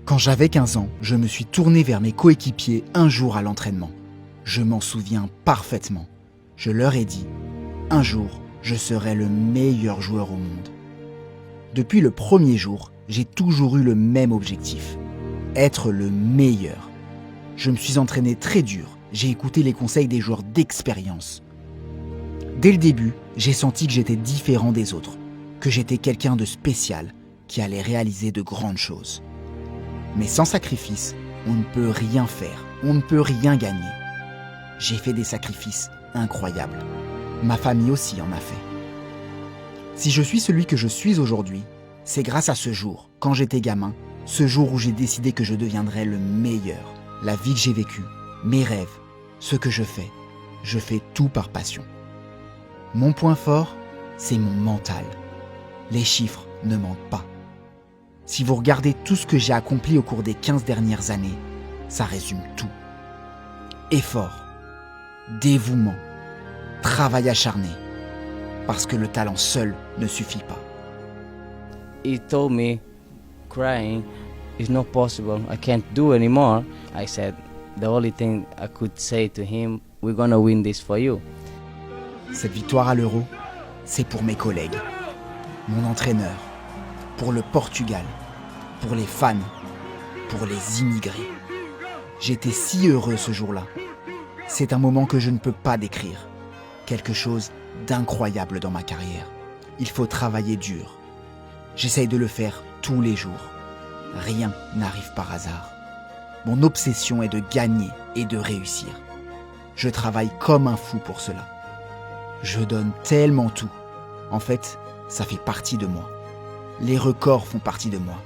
Quand j'avais 15 ans, je me suis tourné vers mes coéquipiers un jour à l'entraînement. Je m'en souviens parfaitement. Je leur ai dit, un jour, je serai le meilleur joueur au monde. Depuis le premier jour, j'ai toujours eu le même objectif, être le meilleur. Je me suis entraîné très dur, j'ai écouté les conseils des joueurs d'expérience. Dès le début, j'ai senti que j'étais différent des autres, que j'étais quelqu'un de spécial qui allait réaliser de grandes choses. Mais sans sacrifice, on ne peut rien faire, on ne peut rien gagner. J'ai fait des sacrifices incroyables. Ma famille aussi en a fait. Si je suis celui que je suis aujourd'hui, c'est grâce à ce jour, quand j'étais gamin, ce jour où j'ai décidé que je deviendrais le meilleur. La vie que j'ai vécue, mes rêves, ce que je fais tout par passion. Mon point fort, c'est mon mental. Les chiffres ne mentent pas. Si vous regardez tout ce que j'ai accompli au cours des 15 dernières années, ça résume tout. Effort, dévouement, travail acharné, parce que le talent seul ne suffit pas. He told me, crying, it's not possible, I can't do anymore. I said, the only thing I could say to him, we're gonna win this for you. Cette victoire à l'Euro, c'est pour mes collègues, mon entraîneur, pour le Portugal, pour les fans, pour les immigrés. J'étais si heureux ce jour-là. C'est un moment que je ne peux pas décrire. Quelque chose d'incroyable dans ma carrière. Il faut travailler dur. J'essaye de le faire tous les jours. Rien n'arrive par hasard. Mon obsession est de gagner et de réussir. Je travaille comme un fou pour cela. Je donne tellement tout. En fait, ça fait partie de moi. Les records font partie de moi.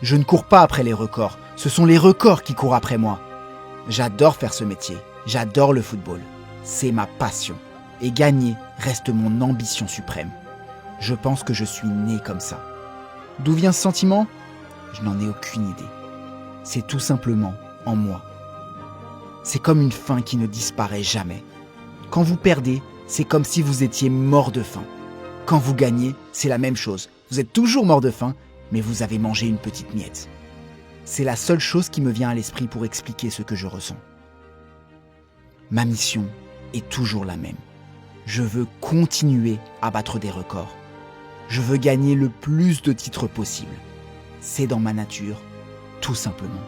Je ne cours pas après les records, ce sont les records qui courent après moi. J'adore faire ce métier, j'adore le football. C'est ma passion. Et gagner reste mon ambition suprême. Je pense que je suis né comme ça. D'où vient ce sentiment ? Je n'en ai aucune idée. C'est tout simplement en moi. C'est comme une faim qui ne disparaît jamais. Quand vous perdez, c'est comme si vous étiez mort de faim. Quand vous gagnez, c'est la même chose. Vous êtes toujours mort de faim, mais vous avez mangé une petite miette. C'est la seule chose qui me vient à l'esprit pour expliquer ce que je ressens. Ma mission est toujours la même. Je veux continuer à battre des records. Je veux gagner le plus de titres possible. C'est dans ma nature, tout simplement.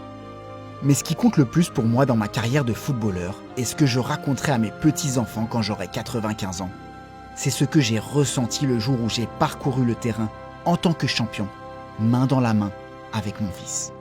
Mais ce qui compte le plus pour moi dans ma carrière de footballeur et ce que je raconterai à mes petits-enfants quand j'aurai 95 ans, c'est ce que j'ai ressenti le jour où j'ai parcouru le terrain en tant que champion, main dans la main avec mon fils.